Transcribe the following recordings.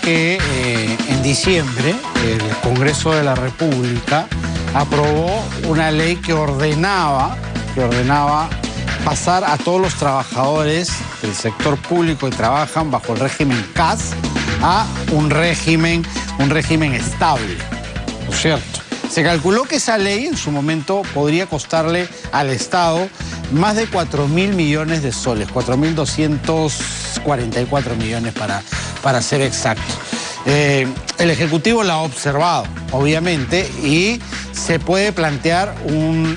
que en diciembre el Congreso de la República aprobó una ley que ordenaba pasar a todos los trabajadores del sector público que trabajan bajo el régimen CAS a un régimen estable, ¿no es cierto? Se calculó que esa ley en su momento podría costarle al Estado más de 4.000 millones de soles, 4.244 millones para ser exacto. El Ejecutivo la ha observado, obviamente, y se puede plantear un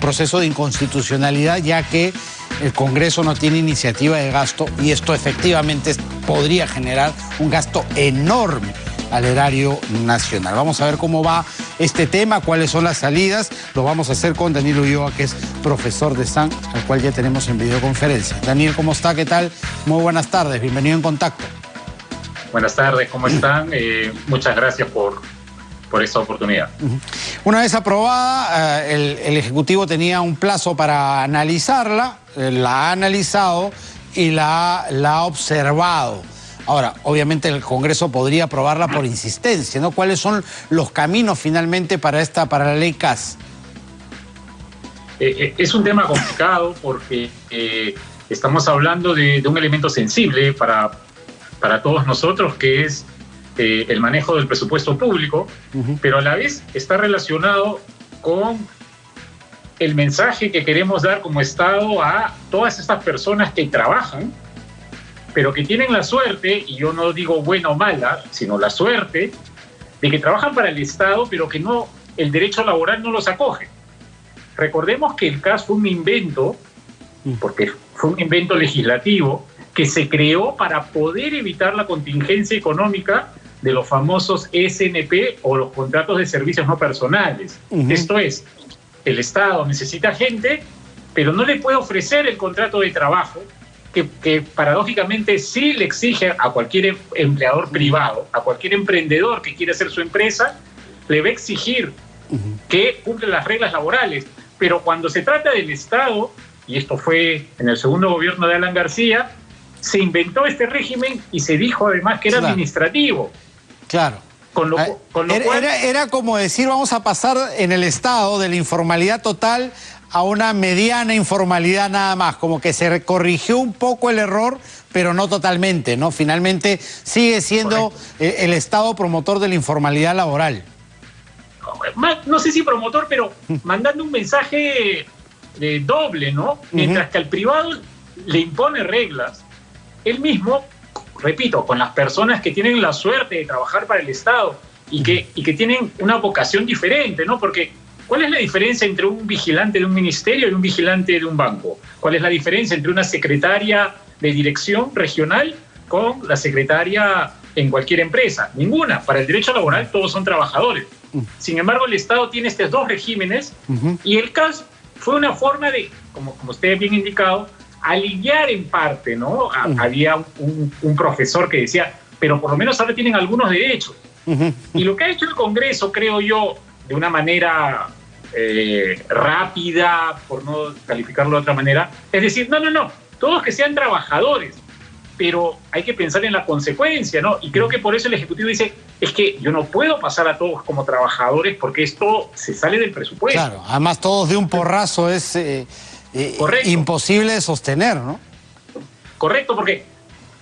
proceso de inconstitucionalidad, ya que el Congreso no tiene iniciativa de gasto y esto efectivamente podría generar un gasto enorme al erario nacional. Vamos a ver cómo va este tema, cuáles son las salidas. Lo vamos a hacer con Daniel Ulloa, que es profesor de SAN, al cual ya tenemos en videoconferencia. Daniel, ¿cómo está? ¿Qué tal? Muy buenas tardes, bienvenido en Contacto. Buenas tardes, ¿cómo están? Muchas gracias por esta oportunidad. Una vez aprobada, el Ejecutivo tenía un plazo para analizarla, la ha analizado y la ha observado. Ahora, obviamente el Congreso podría aprobarla por insistencia, ¿no? ¿Cuáles son los caminos finalmente para la ley CAS? Es un tema complicado porque estamos hablando de un elemento sensible para todos nosotros, que es el manejo del presupuesto público, pero a la vez está relacionado con el mensaje que queremos dar como Estado a todas estas personas que trabajan, pero que tienen la suerte, y yo no digo buena o mala, sino la suerte, de que trabajan para el Estado, pero que el derecho laboral no los acoge. Recordemos que el CAS fue un invento, porque fue un invento legislativo, que se creó para poder evitar la contingencia económica de los famosos SNP o los contratos de servicios no personales. Esto es, el Estado necesita gente, pero no le puede ofrecer el contrato de trabajo que paradójicamente sí le exige a cualquier empleador privado, a cualquier emprendedor que quiere hacer su empresa, le va a exigir que cumpla las reglas laborales. Pero cuando se trata del Estado, y esto fue en el segundo gobierno de Alan García, se inventó este régimen y se dijo además que era administrativo. Claro. Con lo cual... Era como decir, vamos a pasar en el Estado de la informalidad total a una mediana informalidad nada más, como que se corrigió un poco el error, pero no totalmente, ¿no? Finalmente sigue siendo el Estado promotor de la informalidad laboral. No sé si promotor, pero mandando un mensaje doble, ¿no? Mientras que al privado le impone reglas, él mismo, repito, con las personas que tienen la suerte de trabajar para el Estado y que tienen una vocación diferente, ¿no? Porque ¿cuál es la diferencia entre un vigilante de un ministerio y un vigilante de un banco? ¿Cuál es la diferencia entre una secretaria de dirección regional con la secretaria en cualquier empresa? Ninguna. Para el derecho laboral todos son trabajadores. Sin embargo, el Estado tiene estos dos regímenes y el CAS fue una forma de, como usted bien indicado, aliviar en parte, ¿no? Había un profesor que decía, pero por lo menos ahora tienen algunos derechos. Y lo que ha hecho el Congreso, creo yo, de una manera rápida, por no calificarlo de otra manera, es decir, no, todos que sean trabajadores, pero hay que pensar en la consecuencia, ¿no? Y creo que por eso el Ejecutivo dice, es que yo no puedo pasar a todos como trabajadores porque esto se sale del presupuesto. Claro, además todos de un porrazo es imposible de sostener, ¿no? Correcto, porque,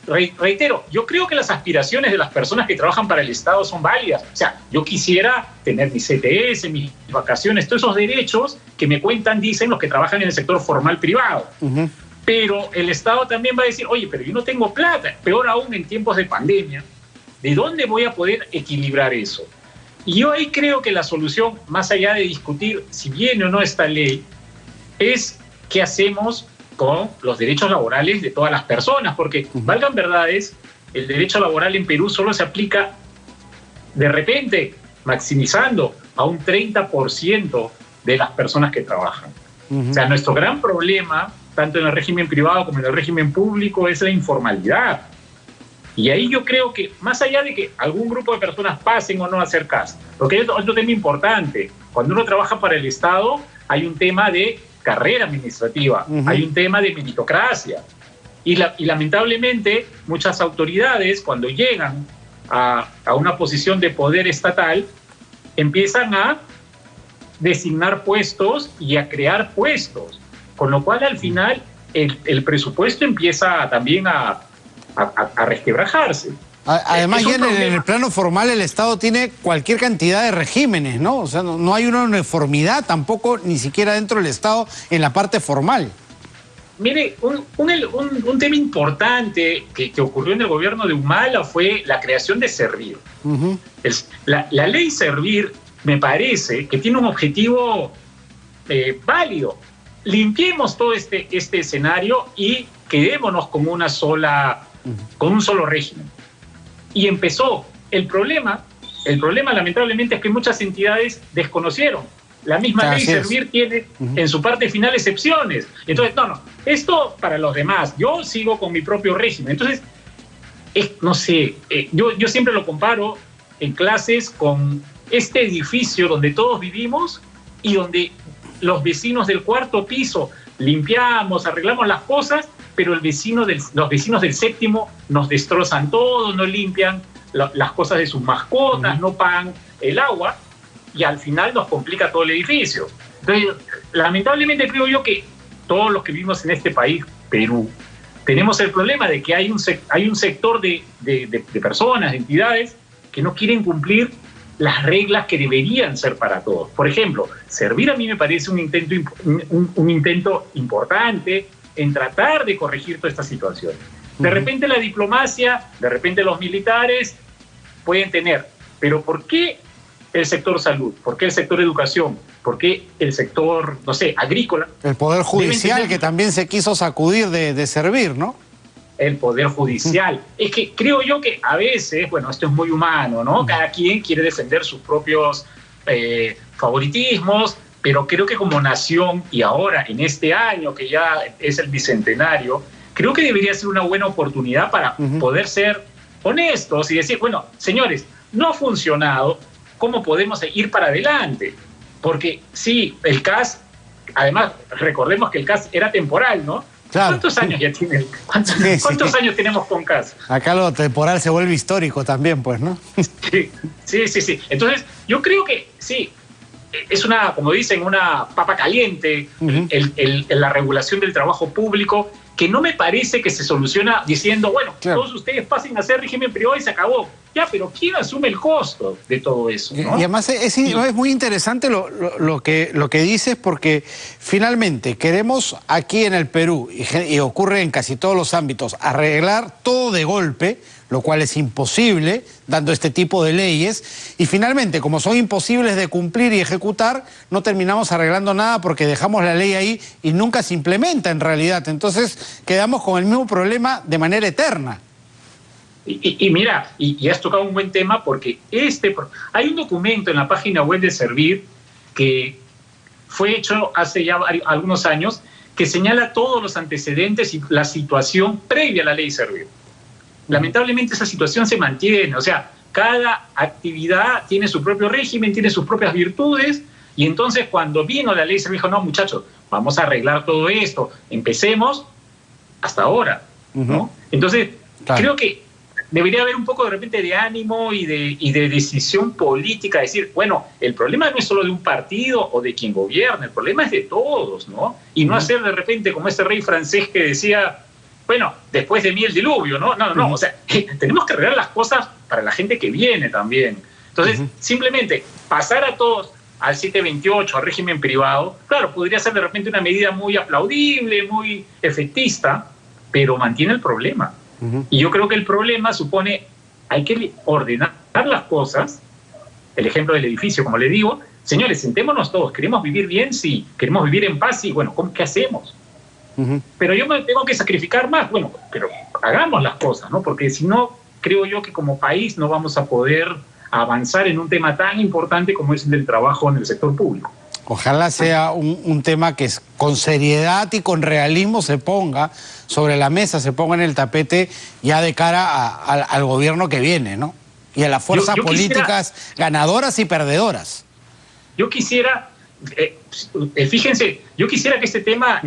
reitero, yo creo que las aspiraciones de las personas que trabajan para el Estado son válidas. O sea, yo quisiera tener mi CTS, mis vacaciones, todos esos derechos que me dicen los que trabajan en el sector formal privado. Pero el Estado también va a decir, oye, pero yo no tengo plata. Peor aún en tiempos de pandemia. ¿De dónde voy a poder equilibrar eso? Y yo ahí creo que la solución, más allá de discutir si viene o no esta ley, es qué hacemos con los derechos laborales de todas las personas, porque, valgan verdades, el derecho laboral en Perú solo se aplica de repente, maximizando a un 30% de las personas que trabajan. O sea, nuestro gran problema, tanto en el régimen privado como en el régimen público, es la informalidad. Y ahí yo creo que, más allá de que algún grupo de personas pasen o no a hacer CAS, porque hay otro tema importante. Cuando uno trabaja para el Estado, hay un tema de carrera administrativa, hay un tema de meritocracia. Y lamentablemente muchas autoridades, cuando llegan a una posición de poder estatal, empiezan a designar puestos y a crear puestos, con lo cual al final el presupuesto empieza también a resquebrajarse. Además, ya en el plano formal el Estado tiene cualquier cantidad de regímenes, ¿no? O sea, no hay una uniformidad tampoco, ni siquiera dentro del Estado, en la parte formal. Mire, un tema importante que ocurrió en el gobierno de Humala fue la creación de Servir. La ley Servir me parece que tiene un objetivo válido. Limpiemos todo este escenario y quedémonos con un solo régimen. Y empezó. El problema lamentablemente es que muchas entidades desconocieron. La misma ley Servir tiene en su parte final excepciones. Entonces, esto para los demás. Yo sigo con mi propio régimen. Entonces, no sé, yo siempre lo comparo en clases con este edificio donde todos vivimos y donde los vecinos del cuarto piso limpiamos, arreglamos las cosas, pero los vecinos del séptimo nos destrozan todo, no limpian las cosas de sus mascotas, no pagan el agua y al final nos complica todo el edificio. Entonces, lamentablemente creo yo que todos los que vivimos en este país, Perú, tenemos el problema de que hay un sector de personas, de entidades, que no quieren cumplir las reglas que deberían ser para todos. Por ejemplo, Servir a mí me parece un intento importante en tratar de corregir toda esta situación. De repente la diplomacia, de repente los militares pueden tener, pero ¿por qué el sector salud? ¿Por qué el sector educación? ¿Por qué el sector, no sé, agrícola? El Poder Judicial, que también se quiso sacudir de Servir, ¿no? El Poder Judicial. Es que creo yo que a veces, bueno, esto es muy humano, ¿no? Cada quien quiere defender sus propios favoritismos, pero creo que como nación, y ahora en este año que ya es el bicentenario, creo que debería ser una buena oportunidad para poder ser honestos y decir, bueno, señores, no ha funcionado, ¿cómo podemos ir para adelante? Porque sí, el CAS, además, recordemos que el CAS era temporal, ¿no? Claro. ¿Cuántos años ya tiene? ¿Cuántos años tenemos con CAS? Acá lo temporal se vuelve histórico también, pues, ¿no? Sí. Entonces, yo creo que sí, es como dicen, una papa caliente la regulación del trabajo público, que no me parece que se soluciona diciendo, bueno, todos ustedes pasen a hacer régimen privado y se acabó. Ya, pero ¿quién asume el costo de todo eso, ¿no? Y además es muy interesante lo que dices, porque finalmente queremos aquí en el Perú, y ocurre en casi todos los ámbitos, arreglar todo de golpe, lo cual es imposible, dando este tipo de leyes, y finalmente, como son imposibles de cumplir y ejecutar, no terminamos arreglando nada porque dejamos la ley ahí y nunca se implementa en realidad. Entonces, quedamos con el mismo problema de manera eterna. Y mira, y has tocado un buen tema, porque hay un documento en la página web de Servir que fue hecho hace ya algunos años, que señala todos los antecedentes y la situación previa a la ley Servir. Lamentablemente esa situación se mantiene, o sea, cada actividad tiene su propio régimen, tiene sus propias virtudes, y entonces cuando vino la ley se dijo, no, muchachos, vamos a arreglar todo esto, empecemos hasta ahora, ¿no? Entonces, creo que debería haber un poco de repente de ánimo y de decisión política, decir, bueno, el problema no es solo de un partido o de quien gobierna, el problema es de todos, ¿no? Y no hacer de repente como ese rey francés que decía, bueno, después de mí el diluvio, ¿no? No, o sea, tenemos que arreglar las cosas para la gente que viene también. Entonces, simplemente pasar a todos al 728, al régimen privado, claro, podría ser de repente una medida muy aplaudible, muy efectista, pero mantiene el problema. Y yo creo que el problema supone, hay que ordenar las cosas, el ejemplo del edificio, como le digo, señores, sentémonos todos, ¿queremos vivir bien? Sí. ¿Queremos vivir en paz? Sí. Bueno, ¿qué hacemos? Pero yo me tengo que sacrificar más. Bueno, pero hagamos las cosas, ¿no? Porque si no, creo yo que como país no vamos a poder avanzar en un tema tan importante como es el del trabajo en el sector público. Ojalá sea un tema que con seriedad y con realismo se ponga sobre la mesa, se ponga en el tapete ya de cara al gobierno que viene, ¿no? Y a las fuerzas políticas ganadoras y perdedoras. Yo quisiera, fíjense, yo quisiera que el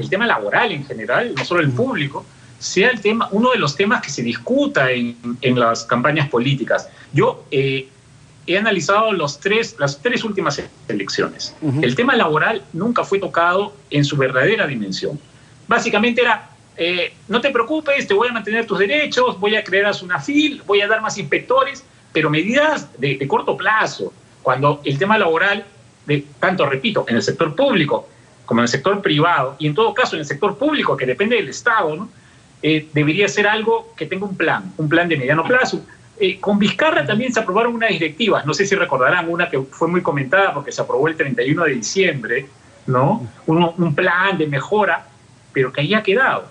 tema laboral en general, no solo el público, sea el tema, uno de los temas que se discuta en las campañas políticas. Yo he analizado las tres últimas elecciones. El tema laboral nunca fue tocado en su verdadera dimensión. Básicamente era, no te preocupes, te voy a mantener tus derechos, voy a crear a SUNAFIL, voy a dar más inspectores, pero medidas de corto plazo, cuando el tema laboral, tanto repito, en el sector público como en el sector privado, y en todo caso en el sector público, que depende del Estado, ¿no? Debería ser algo que tenga un plan de mediano plazo. Con Vizcarra también se aprobaron unas directivas, no sé si recordarán, una que fue muy comentada porque se aprobó el 31 de diciembre, ¿no? Un plan de mejora, pero que ahí ha quedado.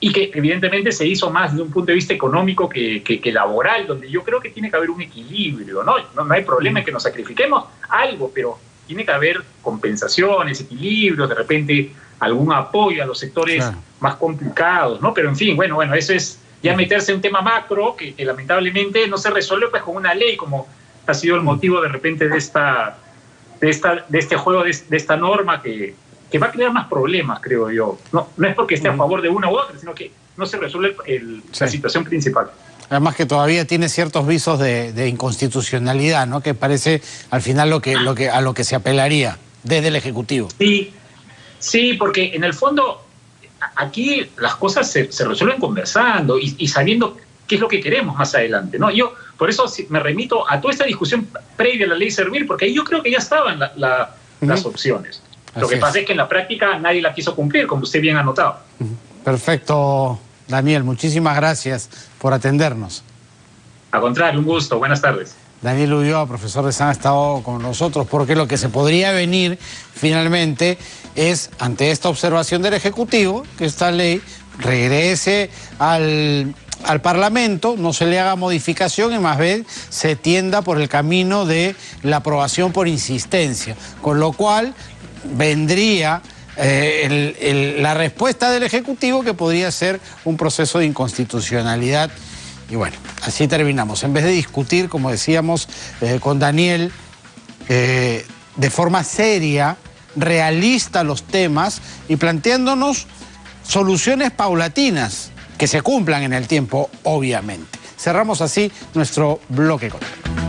Y que evidentemente se hizo más desde un punto de vista económico que laboral, donde yo creo que tiene que haber un equilibrio, ¿no? No hay problema en que nos sacrifiquemos algo, pero tiene que haber compensaciones, equilibrios, de repente algún apoyo a los sectores más complicados, ¿no? Pero en fin, bueno, eso es ya meterse en un tema macro que lamentablemente no se resuelve pues con una ley, como ha sido el motivo de repente de este juego, de esta norma que va a crear más problemas, creo yo. No es porque esté a favor de una u otra, sino que no se resuelve la situación principal. Además que todavía tiene ciertos visos de inconstitucionalidad, ¿no? Que parece al final a lo que se apelaría desde el Ejecutivo. Sí, porque en el fondo aquí las cosas se resuelven conversando y sabiendo qué es lo que queremos más adelante, ¿no? Yo por eso me remito a toda esta discusión previa a la ley Servir, porque ahí yo creo que ya estaban las opciones. Lo que pasa es que en la práctica nadie la quiso cumplir, como usted bien ha notado. Perfecto, Daniel. Muchísimas gracias por atendernos. Al contrario, un gusto. Buenas tardes. Daniel Ulloa, profesor de SAN, ha estado con nosotros porque lo que se podría venir finalmente es, ante esta observación del Ejecutivo, que esta ley regrese al Parlamento, no se le haga modificación y más bien se tienda por el camino de la aprobación por insistencia, con lo cual vendría la respuesta del Ejecutivo, que podría ser un proceso de inconstitucionalidad. Y bueno, así terminamos. En vez de discutir, como decíamos, con Daniel, de forma seria, realista los temas y planteándonos soluciones paulatinas que se cumplan en el tiempo, obviamente. Cerramos así nuestro bloque económico.